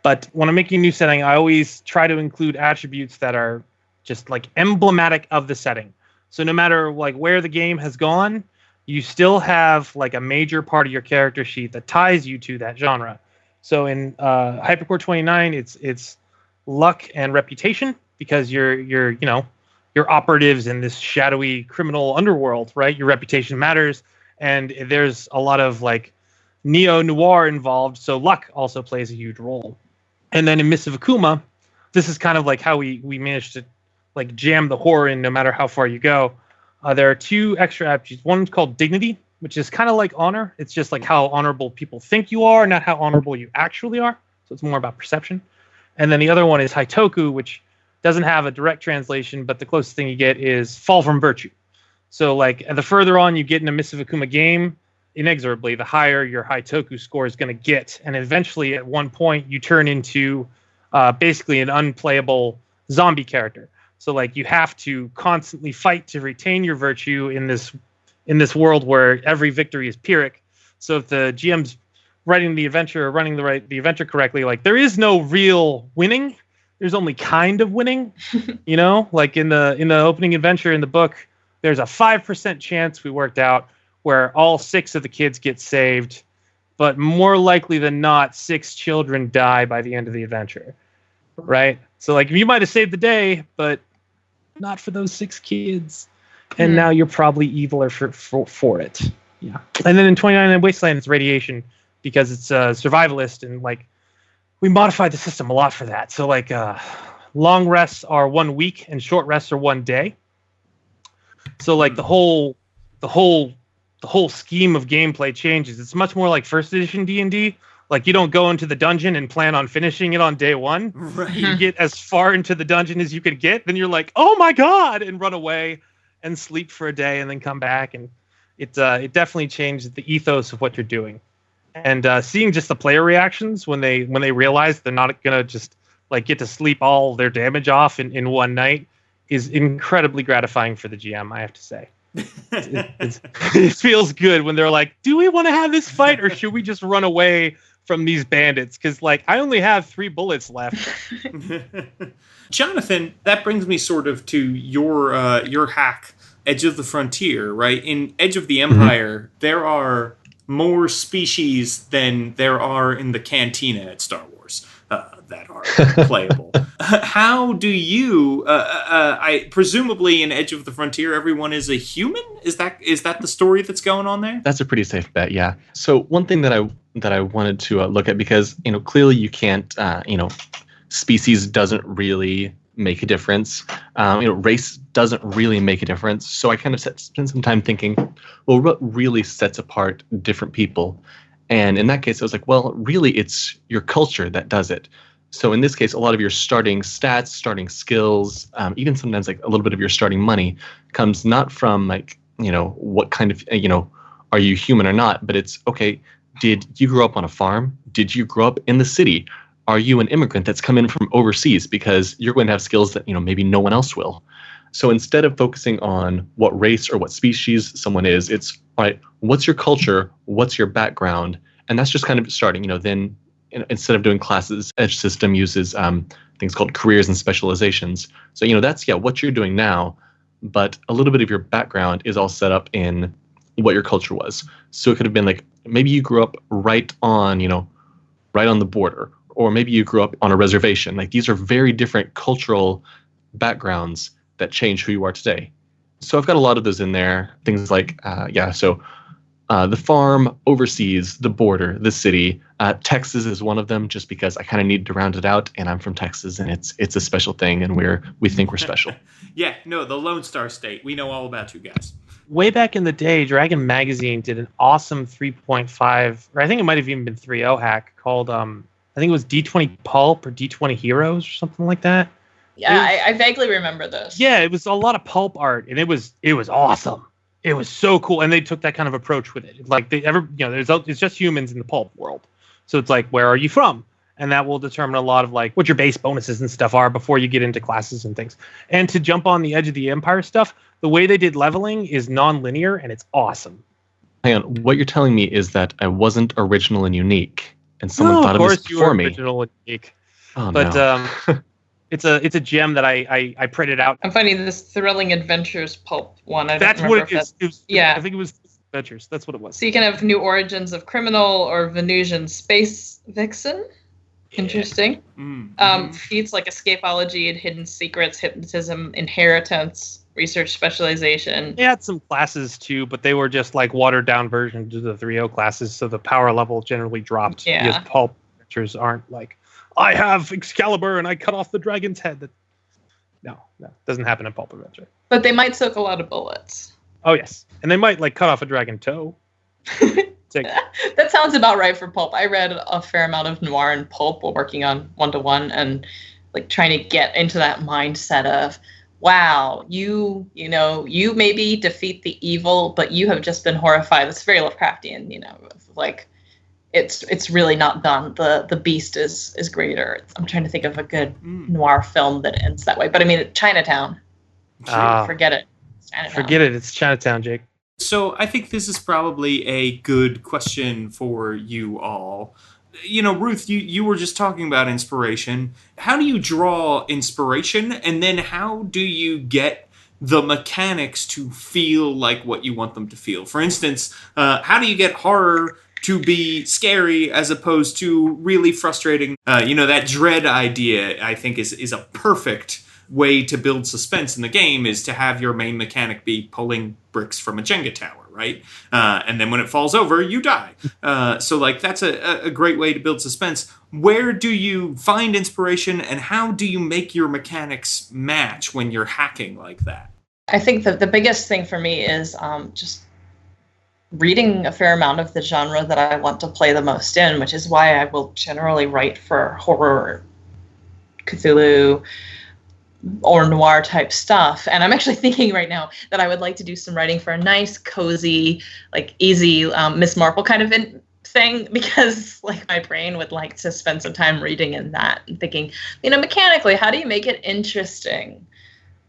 But when I'm making a new setting, I always try to include attributes that are just like emblematic of the setting. So no matter like where the game has gone, you still have like a major part of your character sheet that ties you to that genre. So in Hypercore 29, it's luck and reputation because you're operatives in this shadowy criminal underworld, right? Your reputation matters, and there's a lot of like neo-noir involved, so luck also plays a huge role. And then in Mists of Akuma, this is kind of like how we managed to like jam the horror in no matter how far you go. There are 2 extra attributes. One's called dignity, which is kind of like honor. It's just like how honorable people think you are, not how honorable you actually are. So it's more about perception. And then the other one is haitoku, which doesn't have a direct translation, but the closest thing you get is fall from virtue. So like the further on you get in a Mists of Akuma game, inexorably, the higher your haitoku score is going to get. And eventually at one point you turn into basically an unplayable zombie character. So like you have to constantly fight to retain your virtue in this world where every victory is Pyrrhic. So if the GM's writing the adventure or running the adventure correctly, like there is no real winning. There's only kind of winning. Like in the opening adventure in the book, there's a 5% chance we worked out where all 6 of the kids get saved, but more likely than not, 6 children die by the end of the adventure. Right? So like you might have saved the day, but not for those 6 kids. And now you're probably eviler for it. Yeah. And then in 29 and Wasteland, it's radiation because it's survivalist and like we modified the system a lot for that. So like long rests are 1 week and short rests are 1 day. So like the whole scheme of gameplay changes. It's much more like first edition D&D. Like you don't go into the dungeon and plan on finishing it on day 1. Right. You get as far into the dungeon as you can get, then you're like, oh my god, and run away and sleep for a day and then come back. And it definitely changed the ethos of what you're doing. And seeing just the player reactions when they realize they're not gonna just like get to sleep all their damage off in one night is incredibly gratifying for the GM, I have to say. It feels good when they're like, do we want to have this fight or should we just run away from these bandits? Because like I only have 3 bullets left. Jonathan, that brings me sort of to your hack, Edge of the Frontier, right? In Edge of the Empire, there are more species than there are in the cantina at Star Wars that are playable. How do you? Presumably in Edge of the Frontier, everyone is a human. Is that the story that's going on there? That's a pretty safe bet, yeah. So one thing that I wanted to look at, because clearly you can't species doesn't really make a difference. Race doesn't really make a difference. So I kind of spent some time thinking, well, what really sets apart different people? And in that case, I was like, well, really, it's your culture that does it. So in this case, a lot of your starting stats, starting skills, even sometimes like a little bit of your starting money comes not from like, what kind of, are you human or not? But it's, okay, did you grow up on a farm? Did you grow up in the city? Are you an immigrant that's come in from overseas? Because you're going to have skills that, maybe no one else will. So instead of focusing on what race or what species someone is, it's, all right, what's your culture? What's your background? And that's just kind of starting, then instead of doing classes, Edge system uses things called careers and specializations. So, that's, what you're doing now, but a little bit of your background is all set up in what your culture was. So it could have been like, maybe you grew up right on the border, or maybe you grew up on a reservation. Like these are very different cultural backgrounds that change who you are today. So I've got a lot of those in there. Things like, the farm, overseas, the border, the city. Texas is one of them, just because I kind of needed to round it out, and I'm from Texas, and it's a special thing, and we think we're special. Yeah, no, the Lone Star State. We know all about you guys. Way back in the day, Dragon Magazine did an awesome 3.5, or I think it might have even been 3.0 hack called, I think it was D20 Pulp or D20 Heroes or something like that. Yeah, I vaguely remember this. Yeah, it was a lot of pulp art, and it was awesome. It was so cool, and they took that kind of approach with it. Like it's just humans in the pulp world, so it's like, where are you from? And that will determine a lot of like what your base bonuses and stuff are before you get into classes and things. And to jump on the Edge of the Empire stuff, the way they did leveling is non-linear, and it's awesome. Hang on, what you're telling me is that I wasn't original and unique, and someone thought of this before me. Original and unique. Oh, but no. it's a gem that I printed out. I'm finding this Thrilling Adventures pulp one. That's what it is. Yeah. I think it was Adventures. That's what it was. So you can have New Origins of Criminal or Venusian Space Vixen. Interesting. Mm-hmm. Feats like escapology and hidden secrets, hypnotism, inheritance, research specialization. They had some classes too, but they were just like watered down versions of the 3.0 classes, so the power level generally dropped. Yeah. Because pulp adventures aren't like, I have Excalibur and I cut off the dragon's head. No, doesn't happen in pulp adventure. But they might soak a lot of bullets. Oh yes, and they might like cut off a dragon toe. That sounds about right for pulp. I read a fair amount of noir and pulp while working on 1-to-1 and like trying to get into that mindset of, wow, you maybe defeat the evil, but you have just been horrified. It's very Lovecraftian, like it's really not done. The beast is greater. I'm trying to think of a good noir film that ends that way. But I mean, Chinatown. Forget it. Forget it. It's Chinatown, Jake. So I think this is probably a good question for you all. Ruth, you were just talking about inspiration. How do you draw inspiration? And then how do you get the mechanics to feel like what you want them to feel? For instance, how do you get horror to be scary as opposed to really frustrating? That dread idea, I think, is a perfect way to build suspense in the game, is to have your main mechanic be pulling bricks from a Jenga tower, right? And then when it falls over, you die. So like that's a great way to build suspense. Where do you find inspiration, and how do you make your mechanics match when you're hacking like that? I think that the biggest thing for me is just reading a fair amount of the genre that I want to play the most in, which is why I will generally write for horror, Cthulhu, or noir type stuff. And I'm actually thinking right now that I would like to do some writing for a nice, cozy, like easy Miss Marple kind of thing, because like my brain would like to spend some time reading in that and thinking, mechanically, how do you make it interesting?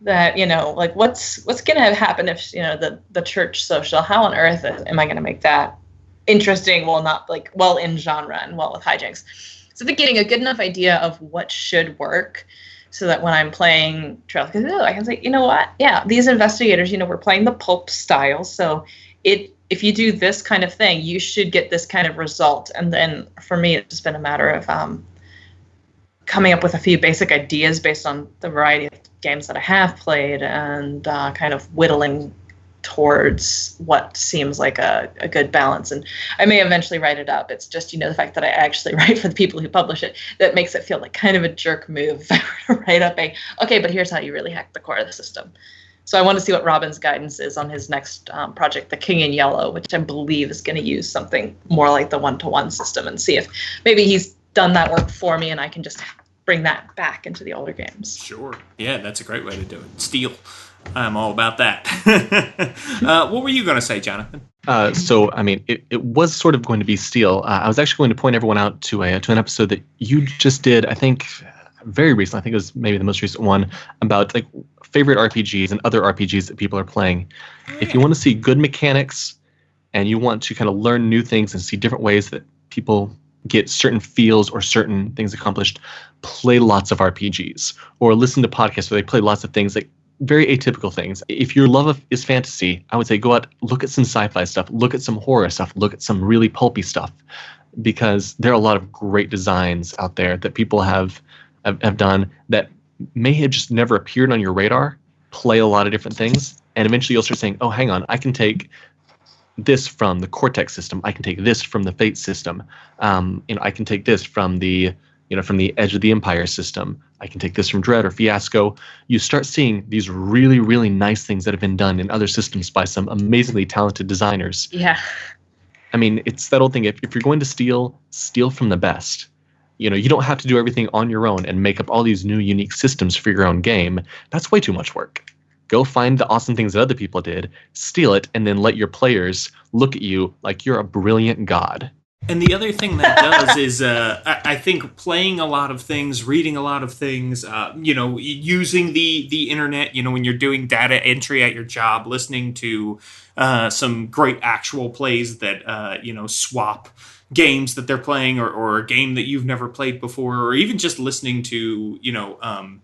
That, like what's going to happen if, the church social, how on earth am I going to make that interesting while not like well in genre and well with hijinks? So getting a good enough idea of what should work, so that when I'm playing Trail of Cthulhu, I can say, what? Yeah, these investigators, we're playing the pulp style. So if you do this kind of thing, you should get this kind of result. And then for me, it's just been a matter of coming up with a few basic ideas based on the variety of games that I have played, and kind of whittling towards what seems like a good balance. And I may eventually write it up. It's just, the fact that I actually write for the people who publish it that makes it feel like kind of a jerk move if I were to write up okay, but here's how you really hack the core of the system. So I want to see what Robin's guidance is on his next project, The King in Yellow, which I believe is going to use something more like the one-to-one system, and see if maybe he's done that work for me and I can just bring that back into the older games. Sure. Yeah, that's a great way to do it. Steal. I'm all about that. What were you going to say, Jonathan? It was sort of going to be Steel. I was actually going to point everyone out to an episode that you just did, I think, very recently. I think it was maybe the most recent one, about like favorite RPGs and other RPGs that people are playing. If you want to see good mechanics and you want to kind of learn new things and see different ways that people get certain feels or certain things accomplished, play lots of RPGs or listen to podcasts where they play lots of things, like very atypical things. If your love is fantasy, I would say go out, look at some sci-fi stuff, look at some horror stuff, look at some really pulpy stuff, because there are a lot of great designs out there that people have done that may have just never appeared on your radar. Play a lot of different things, and eventually you'll start saying, oh, hang on, I can take this from the Cortex system, I can take this from the Fate system, I can take this from the Edge of the Empire system, I can take this from Dread or Fiasco. You start seeing these really, really nice things that have been done in other systems by some amazingly talented designers. Yeah. I mean, it's that old thing, if you're going to steal from the best. You don't have to do everything on your own and make up all these new unique systems for your own game. That's way too much work. Go find the awesome things that other people did, steal it, and then let your players look at you like you're a brilliant god. And the other thing that does is, I think, playing a lot of things, reading a lot of things, using the internet, when you're doing data entry at your job, listening to some great actual plays that, swap games that they're playing, or a game that you've never played before, or even just listening to,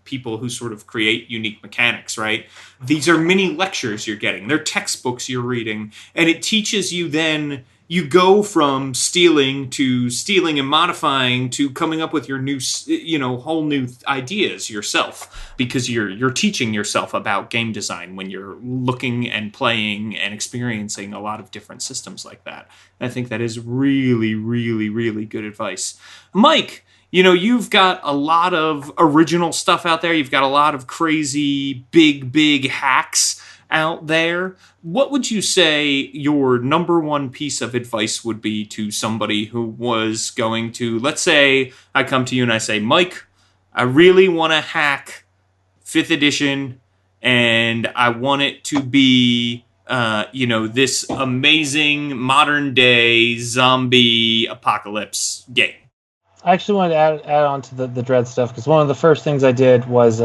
people who sort of create unique mechanics, right? These are mini lectures you're getting. They're textbooks you're reading. And it teaches you then, you go from stealing and modifying to coming up with your new, whole new ideas yourself, because you're teaching yourself about game design when you're looking and playing and experiencing a lot of different systems like that. I think that is really, really, really good advice. Mike, you've got a lot of original stuff out there. You've got a lot of crazy, big hacks out there. What would you say your number one piece of advice would be to somebody who was going to, let's say I come to you and I say, Mike, I really want to hack 5th edition and I want it to be, this amazing modern day zombie apocalypse game? I actually wanted to add on to the Dread stuff, because one of the first things I did was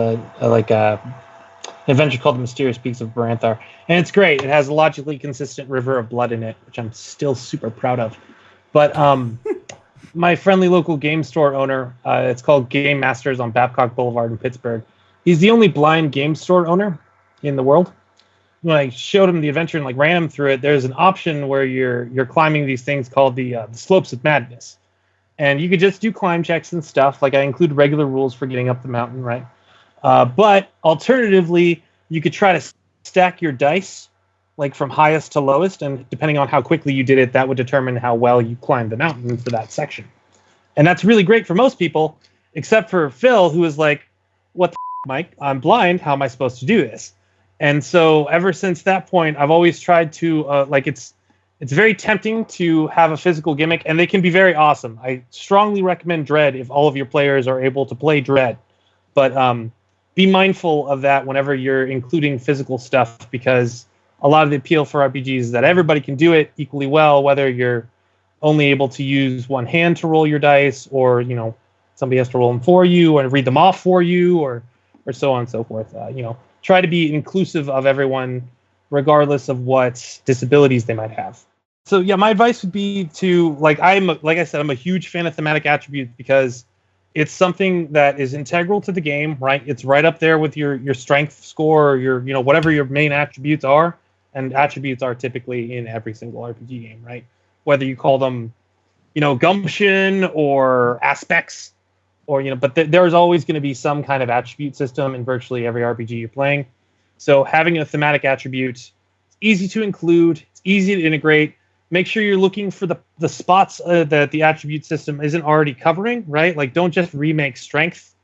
adventure called The Mysterious Peaks of Baranthar. And it's great. It has a logically consistent river of blood in it, which I'm still super proud of. But my friendly local game store owner, it's called Game Masters on Babcock Boulevard in Pittsburgh. He's the only blind game store owner in the world. When I showed him the adventure and ran him through it, there's an option where you're climbing these things called the Slopes of Madness. And you could just do climb checks and stuff. I include regular rules for getting up the mountain, right? But alternatively, you could try to stack your dice like from highest to lowest, and depending on how quickly you did it, that would determine how well you climbed the mountain for that section. And that's really great for most people, except for Phil, who is like, what the Mike? I'm blind. How am I supposed to do this? And so ever since that point, I've always tried to, it's very tempting to have a physical gimmick, and they can be very awesome. I strongly recommend Dread if all of your players are able to play Dread. But be mindful of that whenever you're including physical stuff, because a lot of the appeal for RPGs is that everybody can do it equally well, whether you're only able to use one hand to roll your dice, or somebody has to roll them for you or read them off for you, or so on and so forth. Try to be inclusive of everyone, regardless of what disabilities they might have. So yeah, my advice would be to like I said, I'm a huge fan of thematic attributes because it's something that is integral to the game, right? It's right up there with your strength score, or your whatever your main attributes are, and attributes are typically in every single RPG game, right? Whether you call them, gumption or aspects, or but there's always going to be some kind of attribute system in virtually every RPG you're playing. So having a thematic attribute, it's easy to include, it's easy to integrate. Make sure you're looking for the spots that the attribute system isn't already covering, right? Like, don't just remake strength.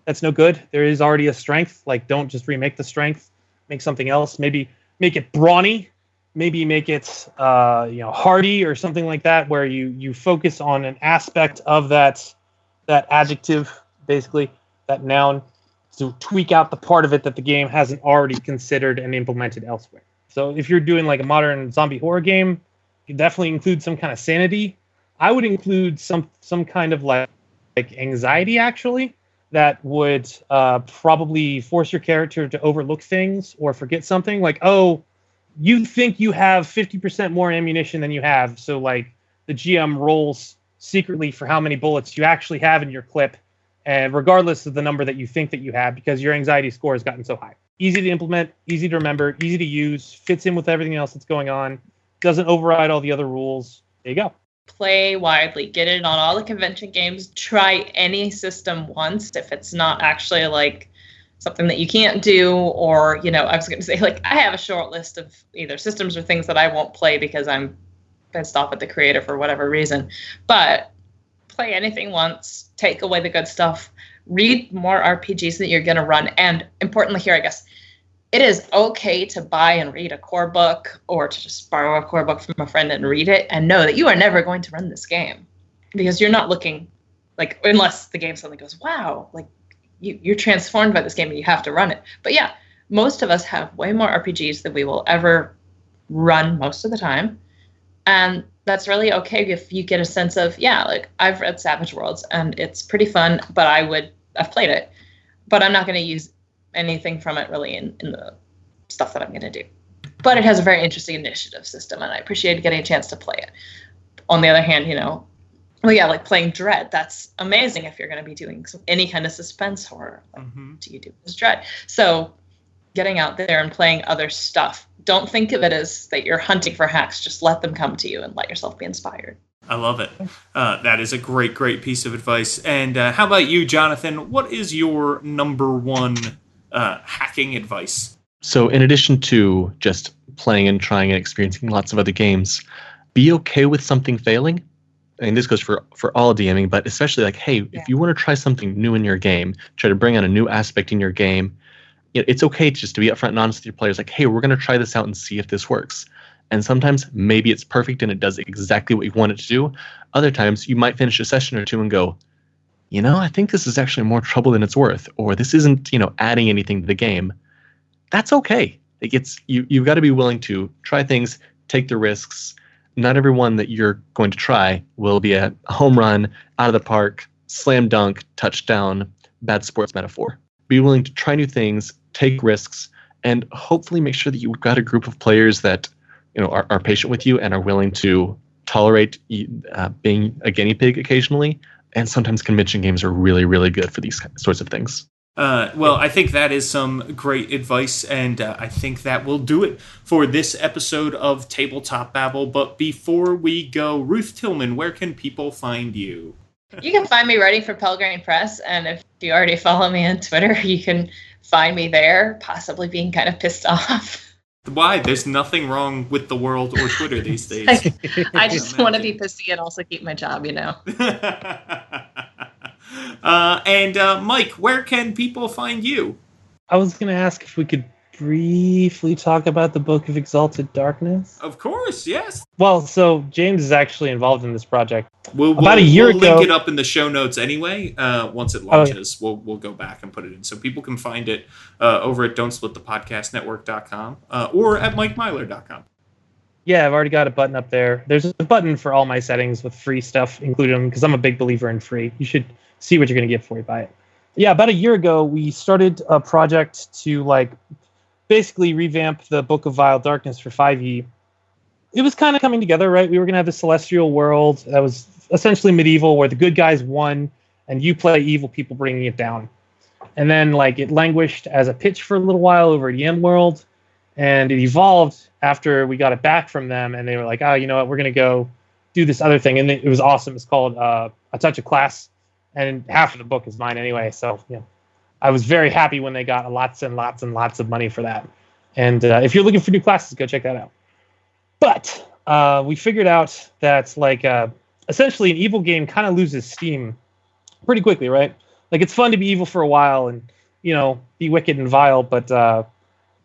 That's no good. There is already a strength. Like, don't just remake the strength. Make something else. Maybe make it brawny. Maybe make it hardy or something like that, where you focus on an aspect of that adjective, basically, that noun, to tweak out the part of it that the game hasn't already considered and implemented elsewhere. So if you're doing like a modern zombie horror game, you definitely include some kind of sanity. I would include some kind of like anxiety, actually, that would probably force your character to overlook things or forget something. Like, oh, you think you have 50% more ammunition than you have, so like the GM rolls secretly for how many bullets you actually have in your clip, and regardless of the number that you think that you have, because your anxiety score has gotten so high. Easy to implement, easy to remember, easy to use, fits in with everything else that's going on, doesn't override all the other rules. There you go. Play widely, get it on all the convention games, try any system once if it's not actually like something that you can't do, or I was going to say, like, I have a short list of either systems or things that I won't play because I'm pissed off at the creator for whatever reason. But play anything once, take away the good stuff, read more RPGs that you're going to run, and importantly here, I guess, it is okay to buy and read a core book, or to just borrow a core book from a friend and read it, and know that you are never going to run this game, because you're not looking, like, unless the game suddenly goes, wow, like, you're transformed by this game and you have to run it. But yeah, most of us have way more RPGs than we will ever run most of the time. And that's really okay if you get a sense of, yeah, like, I've read Savage Worlds and it's pretty fun, but I've played it, but I'm not going to use anything from it really in the stuff that I'm going to do. But it has a very interesting initiative system, and I appreciate getting a chance to play it. On the other hand, well, yeah, like playing Dread, that's amazing if you're going to be doing any kind of suspense horror. Like, do you do this Dread? So getting out there and playing other stuff. Don't think of it as that you're hunting for hacks. Just let them come to you and let yourself be inspired. I love it. That is a great, great piece of advice. And how about you, Jonathan? What is your number one hacking advice? So in addition to just playing and trying and experiencing lots of other games, be okay with something failing. And this goes for all DMing, but especially like, hey, if you want to try something new in your game, try to bring on a new aspect in your game, it's okay just to be upfront and honest with your players. Like, hey, we're going to try this out and see if this works. And sometimes maybe it's perfect and it does exactly what you want it to do. Other times you might finish a session or two and go, I think this is actually more trouble than it's worth, or this isn't, adding anything to the game. That's okay. You've got to be willing to try things, take the risks. Not everyone that you're going to try will be a home run, out of the park, slam dunk, touchdown, bad sports metaphor. Be willing to try new things, take risks, and hopefully make sure that you've got a group of players that are patient with you and are willing to tolerate being a guinea pig occasionally. And sometimes convention games are really, really good for these sorts of things. Well, I think that is some great advice, and I think that will do it for this episode of Tabletop Babble. But before we go, Ruth Tillman, where can people find you? You can find me writing for Pelgrane Press, and if you already follow me on Twitter, you can find me there, possibly being kind of pissed off. Why? There's nothing wrong with the world or Twitter these days. I just want to be pissy and also keep my job, Mike, where can people find you? I was going to ask if we could briefly talk about the Book of Exalted Darkness. Of course, yes. Well, so James is actually involved in this project. About a year ago, link it up in the show notes anyway. Once it launches, we'll go back and put it in. So people can find it over at don'tsplitthepodcastnetwork.com or at mikemyler.com. Yeah, I've already got a button up there. There's a button for all my settings with free stuff included because I'm a big believer in free. You should see what you're going to get before you buy it. Yeah, about a year ago, we started a project to basically revamp the Book of Vile Darkness for 5e. It was kind of coming together, right? We were going to have a celestial world that was essentially medieval where the good guys won and you play evil people bringing it down. And then it languished as a pitch for a little while over at the End World, and it evolved after we got it back from them, and they were like, oh, you know what, we're going to go do this other thing. And it was awesome. It's called A Touch of Class, and half of the book is mine anyway. So, I was very happy when they got lots and lots and lots of money for that. And if you're looking for new classes, go check that out. But we figured out that essentially an evil game kind of loses steam pretty quickly, right? It's fun to be evil for a while and, be wicked and vile, but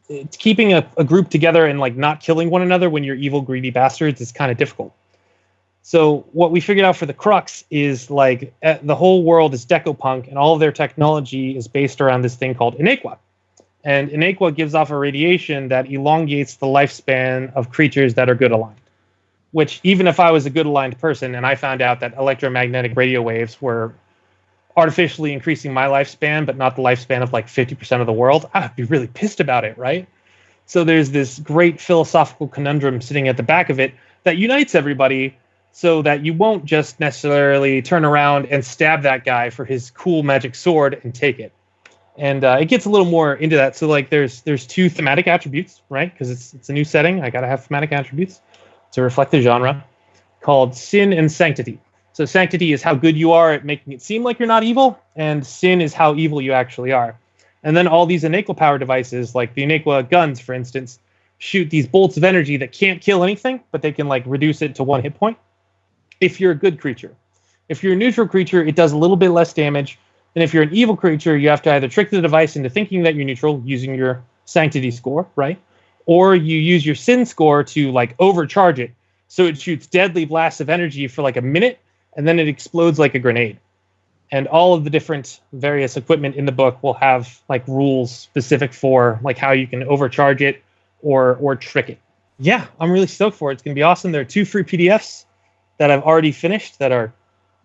it's keeping a group together and not killing one another when you're evil, greedy bastards is kind of difficult. So what we figured out for the Crux is the whole world is decopunk and all of their technology is based around this thing called Inaqua. And Inaqua gives off a radiation that elongates the lifespan of creatures that are good aligned. Which, even if I was a good aligned person and I found out that electromagnetic radio waves were artificially increasing my lifespan, but not the lifespan of 50% of the world, I'd be really pissed about it, right? So there's this great philosophical conundrum sitting at the back of it that unites everybody so that you won't just necessarily turn around and stab that guy for his cool magic sword and take it. And it gets a little more into that. So there's two thematic attributes, right? Because it's a new setting. I got to have thematic attributes to reflect the genre, called sin and sanctity. So sanctity is how good you are at making it seem like you're not evil, and sin is how evil you actually are. And then all these Inaqua power devices, like the Inaqua guns, for instance, shoot these bolts of energy that can't kill anything, but they can reduce it to 1 hit point. If you're a good creature. If you're a neutral creature, it does a little bit less damage. And if you're an evil creature, you have to either trick the device into thinking that you're neutral using your sanctity score, right? Or you use your sin score to overcharge it. So it shoots deadly blasts of energy for a minute, and then it explodes like a grenade. And all of the different various equipment in the book will have rules specific for how you can overcharge it or trick it. Yeah, I'm really stoked for it. It's going to be awesome. There are 2 free PDFs that I've already finished that are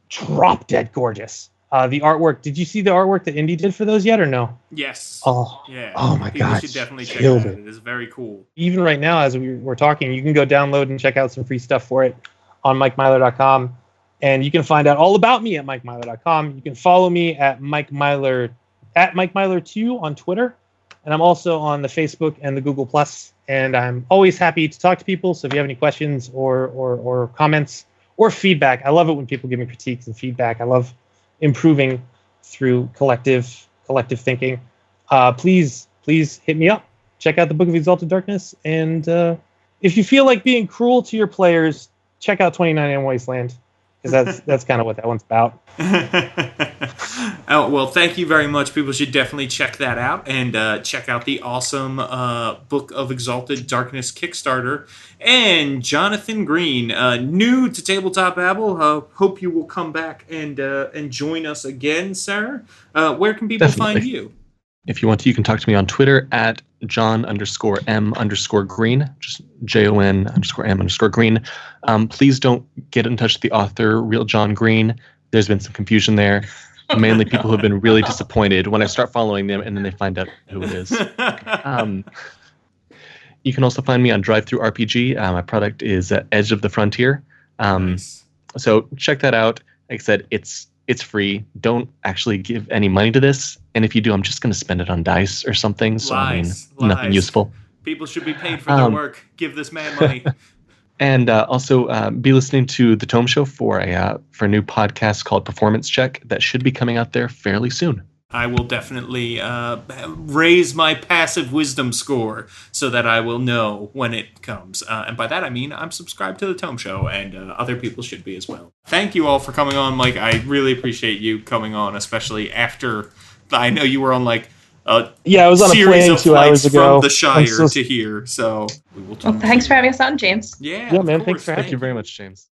drop dead gorgeous. The artwork, did you see the artwork that Indy did for those yet or no? Yes. Oh, yeah. Oh my People gosh. should definitely check it out. It is very cool. Even right now, as we're talking, you can go download and check out some free stuff for it on mikemyler.com. And you can find out all about me at mikemyler.com. You can follow me at MikeMyler, at MikeMyler2 on Twitter. And I'm also on the Facebook and the Google+. And I'm always happy to talk to people. So if you have any questions or comments or feedback, I love it when people give me critiques and feedback. I love improving through collective thinking. Please hit me up. Check out the Book of Exalted Darkness. And if you feel like being cruel to your players, check out 29M Wasteland. Because that's kind of what that one's about. Oh, well, thank you very much. People should definitely check that out and check out the awesome Book of Exalted Darkness Kickstarter. And Jonathan Green, new to Tabletop Babble. Hope you will come back and join us again, sir. Where can people find you? If you want to, you can talk to me on Twitter at John_M_Green, just JON_M_Green. Please don't get in touch with the author, Real John Green. There's been some confusion there. Mainly people who have been really disappointed when I start following them and then they find out who it is. You can also find me on DriveThruRPG. My product is Edge of the Frontier. Nice. So check that out. Like I said, it's free. Don't actually give any money to this. And if you do, I'm just going to spend it on dice or something. So Lies. Nothing useful. People should be paid for their work. Give this man money. And also be listening to The Tome Show for a new podcast called Performance Check that should be coming out there fairly soon. I will definitely raise my passive wisdom score so that I will know when it comes. And by that I mean I'm subscribed to the Tome Show, and other people should be as well. Thank you all for coming on, Mike. I really appreciate you coming on, especially after I know you were on like a I was on a plane 2 hours ago from the Shire to here. So we will talk. Well, thanks for having us on, James. Yeah, man. Thanks for having Thank you very much, James.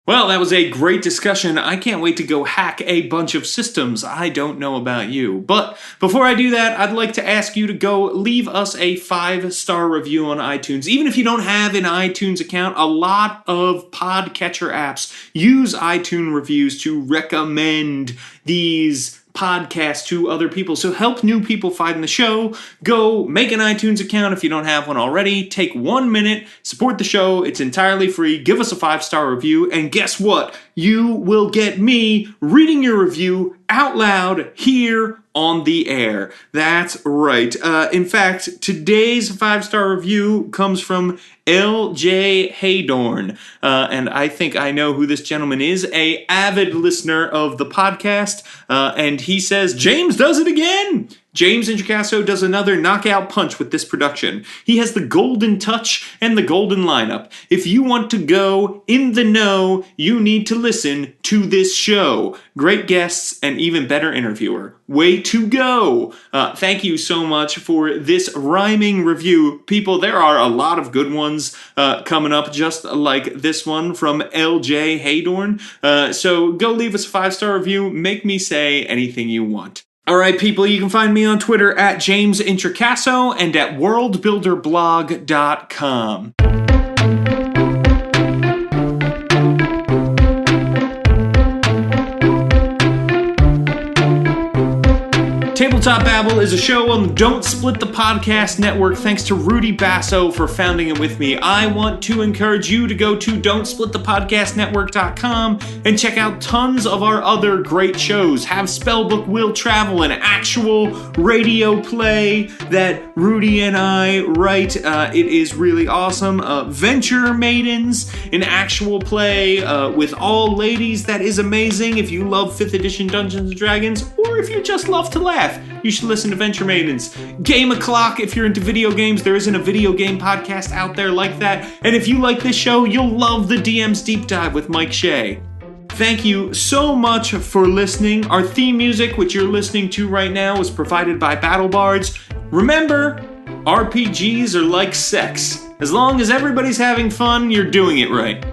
Well, that was a great discussion. I can't wait to go hack a bunch of systems. I don't know about you. But before I do that, I'd like to ask you to go leave us a 5-star review on iTunes. Even if you don't have an iTunes account, a lot of podcatcher apps use iTunes reviews to recommend these podcast to other people. So help new people find the show. Go make an iTunes account if you don't have one already. Take 1 minute, support the show. It's entirely free. Give us a 5-star review. And guess what? You will get me reading your review out loud here on the air. That's right. In fact, today's 5-star review comes from L.J. Haydorn. And I think I know who this gentleman is, a avid listener of the podcast. And he says, James does it again. James Introcaso does another knockout punch with this production. He has the golden touch and the golden lineup. If you want to go in the know, you need to listen to this show. Great guests and even better interviewer. Way to go. Thank you so much for this rhyming review. People, there are a lot of good ones coming up, just like this one from L.J. Haydorn. So go leave us a 5-star review. Make me say anything you want. All right, people, you can find me on Twitter at James Introcaso and at worldbuilderblog.com. Tabletop Babble is a show on the Don't Split the Podcast Network. Thanks to Rudy Basso for founding it with me. I want to encourage you to go to don'tsplitthepodcastnetwork.com and check out tons of our other great shows. Have Spellbook Will Travel, an actual radio play that Rudy and I write. It is really awesome. Venture Maidens, an actual play with all ladies that is amazing. If you love 5th edition Dungeons & Dragons, or if you just love to laugh, you should listen to Venture Maidens. Game O'Clock, if you're into video games, there isn't a video game podcast out there like that. And if you like this show, you'll love the DM's Deep Dive with Mike Shea. Thank you so much for listening. Our theme music, which you're listening to right now, is provided by Battle Bards. Remember, RPGs are like sex. As long as everybody's having fun, you're doing it right.